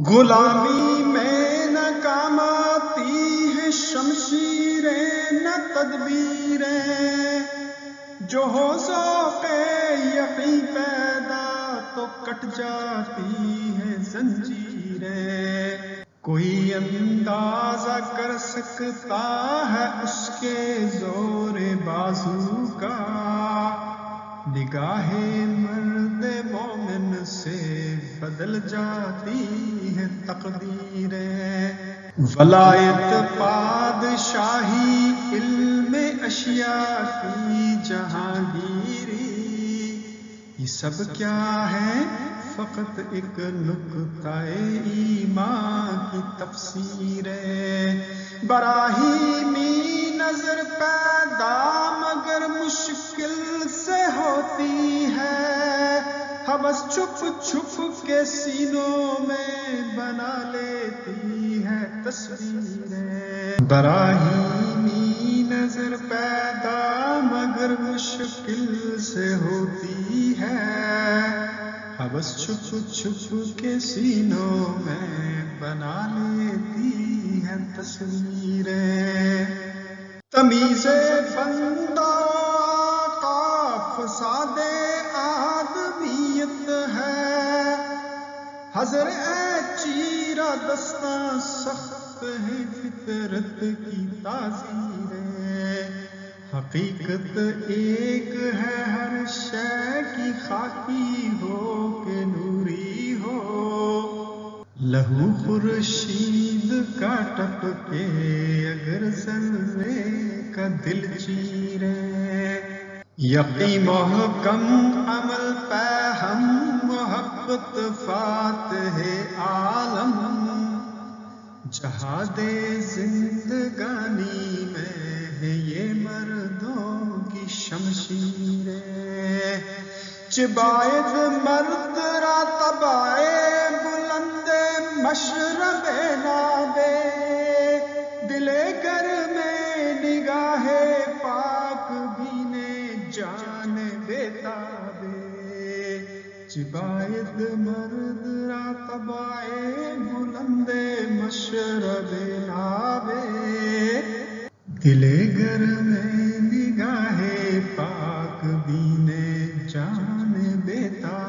غلامی میں نہ کام آتی ہے شمشیریں نہ تدبیریں، جو ہو ذوق یقین پیدا تو کٹ جاتی ہے زنجیریں۔ کوئی اندازہ کر سکتا ہے اس کے زور بازو کا، نگاہ مرد مومن سے بدل جاتی ہے تقدیریں۔ ولایت پادشاہی علم اشیاء کی جہانگیری، یہ سب کیا ہے فقط ایک نکتہ ایمان کی تفسیر ہے۔ براہیمی نظر پیدا مگر مشکل سے ہوتی ہے، ہوس چھپ چھپ کے سینوں میں بنا لیتی ہے تصویریں۔ براہیمی نظر پیدا مگر مشکل سے ہوتی ہے، ہوس چھپ چھپ کے سینوں میں بنا لیتی ہے تصویریں۔ تمیز بندہ آقا فساد آدمیت ہے، حضر اے چیرہ دستاں سخت ہے فطرت کی تعزیریں۔ حقیقت ایک ہے ہر شے کی، خاکی ہو کہ نوری ہو، لہو خورشید کا ٹپکے اگر ذرے کا دل چیرے۔ یقین محکم عمل پہ ہم محبت فاتح عالم، جہاد زندگانی میں ہے یہ مردوں کی شمشیریں۔ چبائد مرد را طبع بلند مشرب نابے، دل گر میں نگاہ پاک بینے جان بیتابے۔ چبائد مرد را طبع بلند مشرب نابے، دل گر میں نگاہ پاک بینے جان بیتابے۔